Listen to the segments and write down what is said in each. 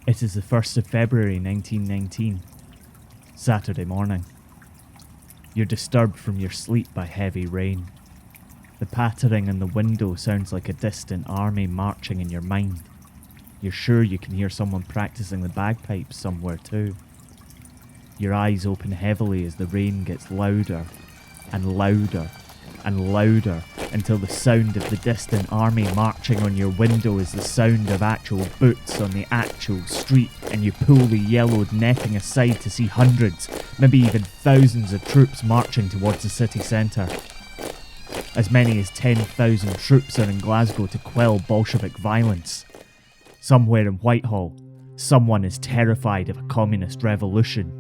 It is the 1st of February 1919, Saturday morning. You're disturbed from your sleep by heavy rain. The pattering on the window sounds like a distant army marching in your mind. You're sure you can hear someone practicing the bagpipes somewhere too. Your eyes open heavily as the rain gets louder and louder and louder until the sound of the distant army marching on your window is the sound of actual boots on the actual street, and you pull the yellowed netting aside to see hundreds, maybe even thousands of troops marching towards the city centre. As many as 10,000 troops are in Glasgow to quell Bolshevik violence. Somewhere in Whitehall, someone is terrified of a communist revolution.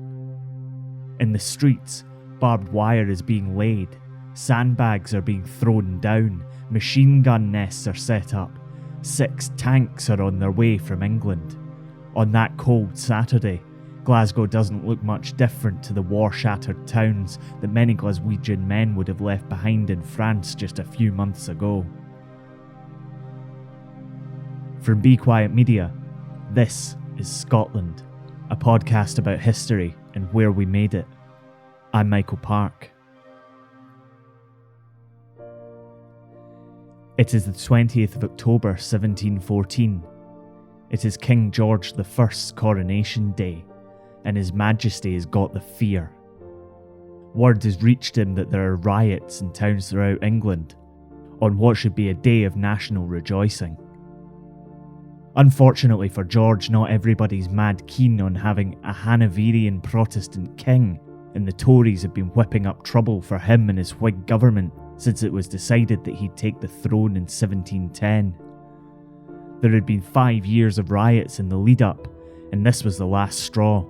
In the streets, barbed wire is being laid. Sandbags are being thrown down, machine gun nests are set up, 6 tanks are on their way from England. On that cold Saturday, Glasgow doesn't look much different to the war-shattered towns that many Glaswegian men would have left behind in France just a few months ago. From Be Quiet Media, this is Scotland, a podcast about history and where we made it. I'm Michael Park. It is the 20th of October 1714. It is King George I's coronation day, and His Majesty has got the fear. Word has reached him that there are riots in towns throughout England, on what should be a day of national rejoicing. Unfortunately for George, not everybody's mad keen on having a Hanoverian Protestant king, and the Tories have been whipping up trouble for him and his Whig government since it was decided that he'd take the throne in 1710. There had been 5 years of riots in the lead-up, and this was the last straw.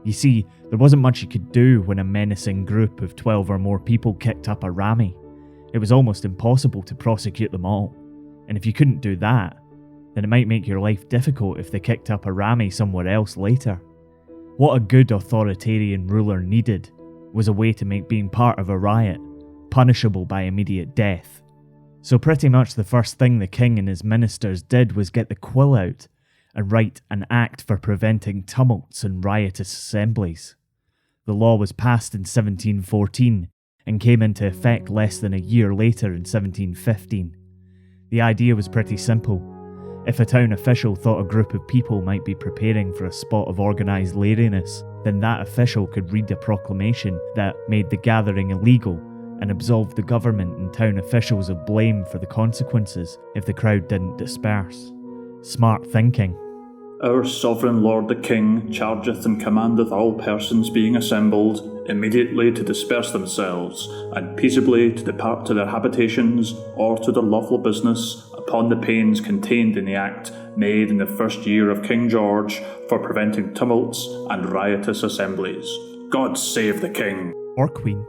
You see, there wasn't much you could do when a menacing group of 12 or more people kicked up a rammy. It was almost impossible to prosecute them all, and if you couldn't do that, then it might make your life difficult if they kicked up a rammy somewhere else later. What a good authoritarian ruler needed was a way to make being part of a riot punishable by immediate death. So pretty much the first thing the king and his ministers did was get the quill out and write an act for preventing tumults and riotous assemblies. The law was passed in 1714 and came into effect less than a year later in 1715. The idea was pretty simple. If a town official thought a group of people might be preparing for a spot of organised laziness, then that official could read a proclamation that made the gathering illegal and absolved the government and town officials of blame for the consequences if the crowd didn't disperse. Smart thinking. Our sovereign lord the king chargeth and commandeth all persons being assembled immediately to disperse themselves, and peaceably to depart to their habitations or to their lawful business, upon the pains contained in the act made in the first year of King George for preventing tumults and riotous assemblies. God save the king. Or queen.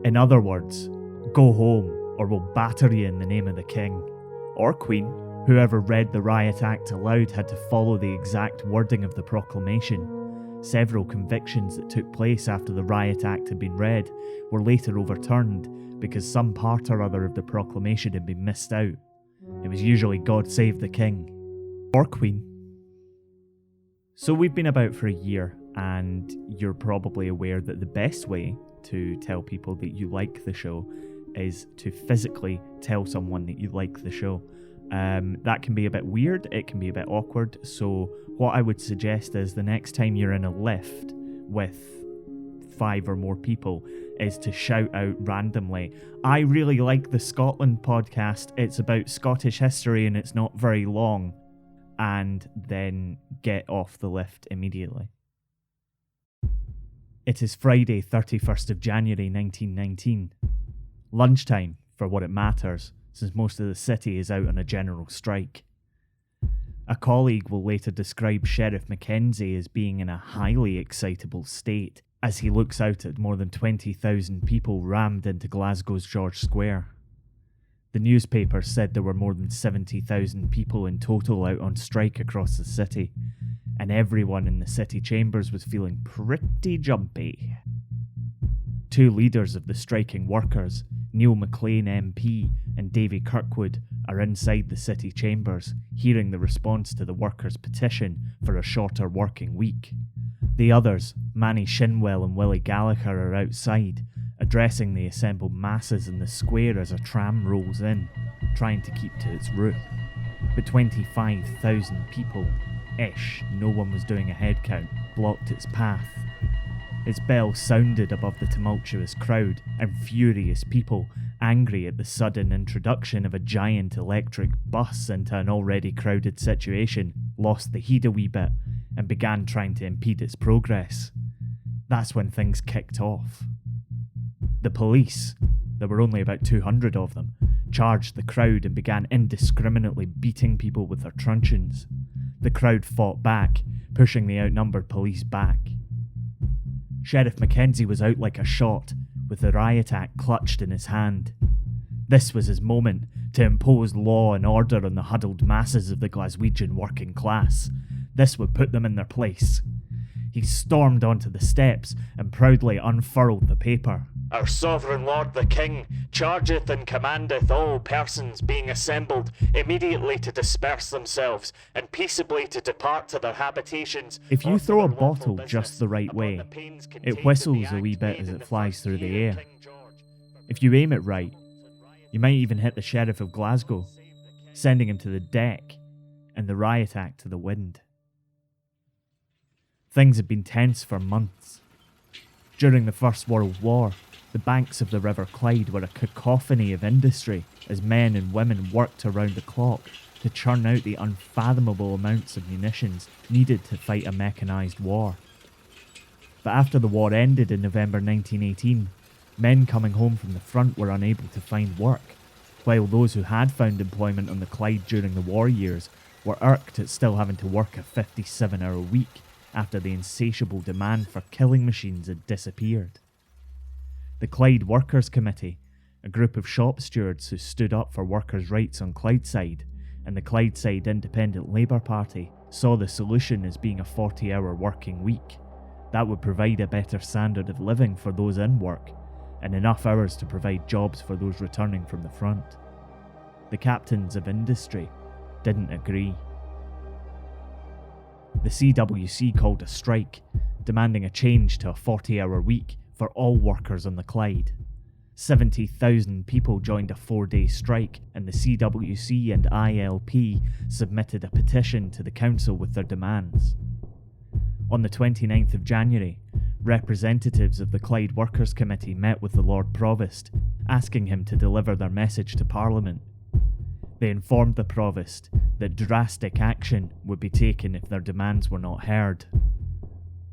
In other words, go home or we'll batter you in the name of the king. Or queen. Whoever read the Riot Act aloud had to follow the exact wording of the proclamation. Several convictions that took place after the Riot Act had been read were later overturned because some part or other of the proclamation had been missed out. It was usually God save the king. Or queen. So we've been about for a year, and you're probably aware that the best way to tell people that you like the show is to physically tell someone that you like the show. That can be a bit weird, it can be a bit awkward, so what I would suggest is the next time you're in a lift with 5 or more people is to shout out randomly, I really like the Scotland podcast, it's about Scottish history and it's not very long, and then get off the lift immediately. It is Friday, 31st of January 1919. Lunchtime, for what it matters, since most of the city is out on a general strike. A colleague will later describe Sheriff Mackenzie as being in a highly excitable state as he looks out at more than 20,000 people rammed into Glasgow's George Square. The newspaper said there were more than 70,000 people in total out on strike across the city, and everyone in the city chambers was feeling pretty jumpy. 2 leaders of the striking workers, Neil McLean MP and Davy Kirkwood, are inside the city chambers, hearing the response to the workers' petition for a shorter working week. The others, Manny Shinwell and Willie Gallagher, are outside, addressing the assembled masses in the square as a tram rolls in, trying to keep to its route. But 25,000 people-ish, no one was doing a head count, blocked its path. Its bell sounded above the tumultuous crowd, and furious people, angry at the sudden introduction of a giant electric bus into an already crowded situation, lost the heed a wee bit and began trying to impede its progress. That's when things kicked off. The police, there were only about 200 of them, charged the crowd and began indiscriminately beating people with their truncheons. The crowd fought back, pushing the outnumbered police back. Sheriff Mackenzie was out like a shot, with the Riot Act clutched in his hand. This was his moment to impose law and order on the huddled masses of the Glaswegian working class. This would put them in their place. He stormed onto the steps and proudly unfurled the paper. "Our sovereign lord the king chargeth and commandeth all persons being assembled immediately to disperse themselves and peaceably to depart to their habitations." If you throw a bottle just the right way, it whistles a wee bit as it flies through the air. If you aim it right, you might even hit the Sheriff of Glasgow, sending him to the deck and the Riot Act to the wind. Things had been tense for months. During the First World War, the banks of the River Clyde were a cacophony of industry as men and women worked around the clock to churn out the unfathomable amounts of munitions needed to fight a mechanised war. But after the war ended in November 1918, men coming home from the front were unable to find work, while those who had found employment on the Clyde during the war years were irked at still having to work a 57-hour week after the insatiable demand for killing machines had disappeared. The Clyde Workers' Committee, a group of shop stewards who stood up for workers' rights on Clydeside, and the Clydeside Independent Labour Party saw the solution as being a 40-hour working week. That would provide a better standard of living for those in work, and enough hours to provide jobs for those returning from the front. The captains of industry didn't agree. The CWC called a strike, demanding a change to a 40-hour week for all workers on the Clyde. 70,000 people joined a 4-day strike, and the CWC and ILP submitted a petition to the council with their demands. On the 29th of January, representatives of the Clyde Workers' Committee met with the Lord Provost, asking him to deliver their message to Parliament. They informed the Provost that drastic action would be taken if their demands were not heard.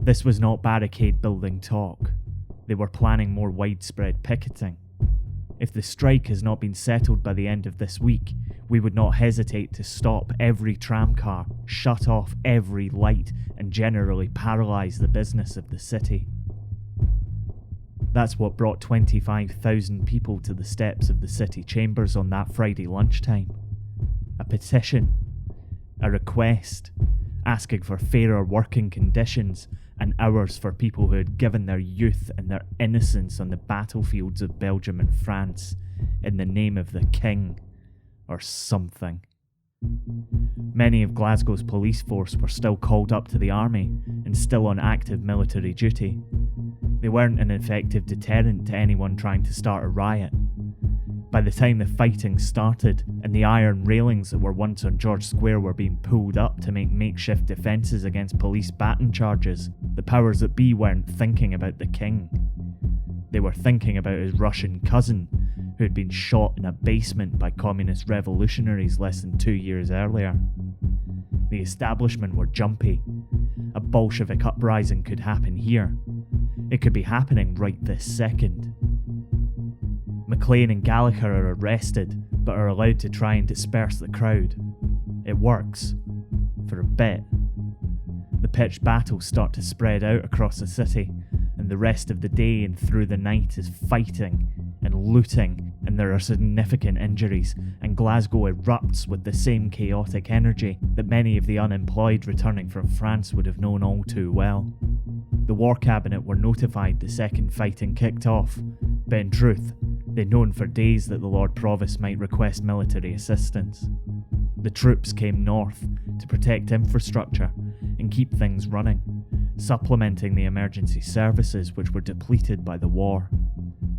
This was not barricade building talk. They were planning more widespread picketing. If the strike has not been settled by the end of this week, we would not hesitate to stop every tramcar, shut off every light, and generally paralyse the business of the city. That's what brought 25,000 people to the steps of the city chambers on that Friday lunchtime. A petition, a request, asking for fairer working conditions and hours for people who had given their youth and their innocence on the battlefields of Belgium and France in the name of the king, or something. Many of Glasgow's police force were still called up to the army and still on active military duty. They weren't an effective deterrent to anyone trying to start a riot. By the time the fighting started and the iron railings that were once on George Square were being pulled up to make makeshift defences against police baton charges, the powers that be weren't thinking about the king. They were thinking about his Russian cousin, who had been shot in a basement by communist revolutionaries less than 2 years earlier. The establishment were jumpy. A Bolshevik uprising could happen here. It could be happening right this second. McLean and Gallagher are arrested, but are allowed to try and disperse the crowd. It works. For a bit. The pitched battles start to spread out across the city, and the rest of the day and through the night is fighting and looting, and there are significant injuries, and Glasgow erupts with the same chaotic energy that many of the unemployed returning from France would have known all too well. The War Cabinet were notified the second fighting kicked off, but in truth, They'd known for days that the Lord Provost might request military assistance. The troops came north to protect infrastructure and keep things running, supplementing the emergency services which were depleted by the war.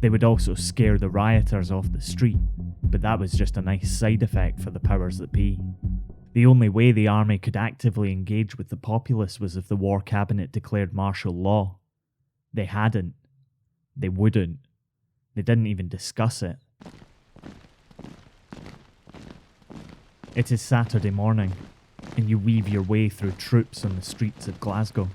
They would also scare the rioters off the street, but that was just a nice side effect for the powers that be. The only way the army could actively engage with the populace was if the war cabinet declared martial law. They hadn't. They wouldn't. They didn't even discuss it. It is Saturday morning, and you weave your way through troops on the streets of Glasgow.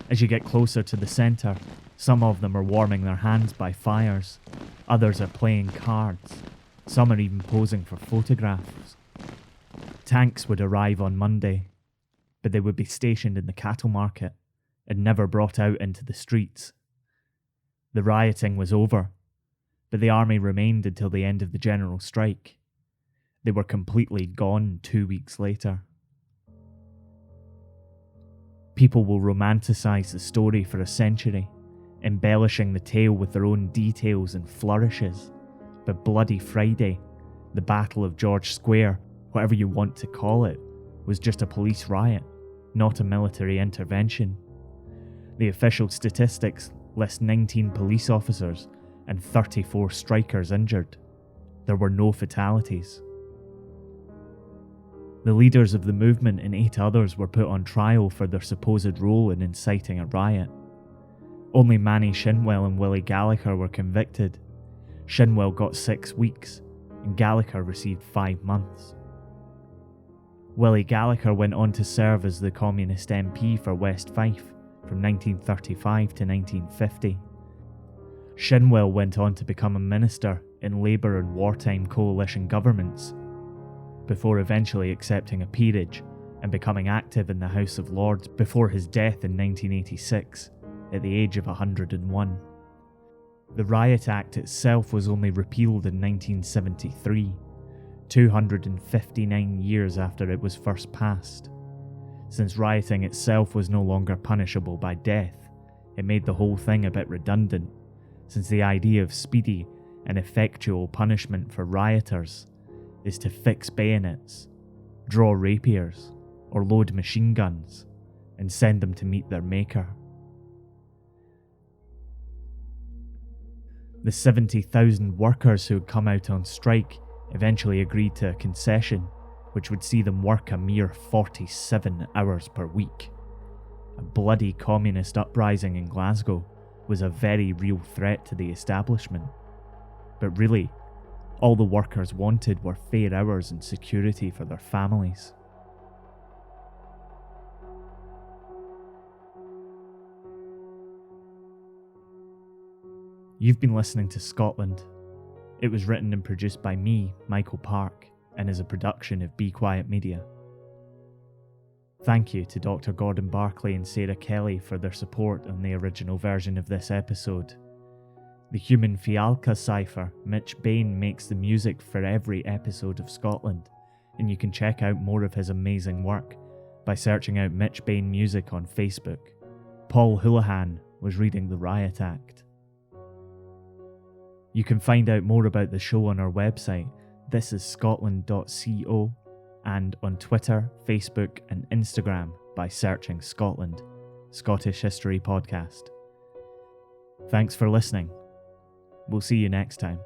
As you get closer to the centre, some of them are warming their hands by fires, others are playing cards, some are even posing for photographs. Tanks would arrive on Monday, but they would be stationed in the cattle market and never brought out into the streets. The rioting was over, but the army remained until the end of the general strike. They were completely gone 2 weeks later. People will romanticise the story for a century, embellishing the tale with their own details and flourishes. But Bloody Friday, the Battle of George Square, whatever you want to call it, was just a police riot, not a military intervention. The official statistics list 19 police officers and 34 strikers injured. There were no fatalities. The leaders of the movement and 8 others were put on trial for their supposed role in inciting a riot. Only Manny Shinwell and Willie Gallagher were convicted. Shinwell got 6 weeks, and Gallagher received 5 months. Willie Gallagher went on to serve as the Communist MP for West Fife from 1935 to 1950. Shinwell went on to become a minister in Labour and wartime coalition governments, before eventually accepting a peerage and becoming active in the House of Lords before his death in 1986, at the age of 101. The Riot Act itself was only repealed in 1973, 259 years after it was first passed. Since rioting itself was no longer punishable by death, it made the whole thing a bit redundant, since the idea of speedy and effectual punishment for rioters is to fix bayonets, draw rapiers, or load machine guns, and send them to meet their maker. The 70,000 workers who had come out on strike eventually agreed to a concession, which would see them work a mere 47 hours per week. A bloody communist uprising in Glasgow was a very real threat to the establishment. But really, all the workers wanted were fair hours and security for their families. You've been listening to Scotland. It was written and produced by me, Michael Park, and is a production of Be Quiet Media. Thank you to Dr. Gordon Barclay and Sarah Kelly for their support on the original version of this episode. The human Fialka cipher, Mitch Bain, makes the music for every episode of Scotland, and you can check out more of his amazing work by searching out Mitch Bain Music on Facebook. Paul Houlihan was reading the Riot Act. You can find out more about the show on our website, thisisscotland.co, and on Twitter, Facebook, and Instagram by searching Scotland, Scottish History Podcast. Thanks for listening. We'll see you next time.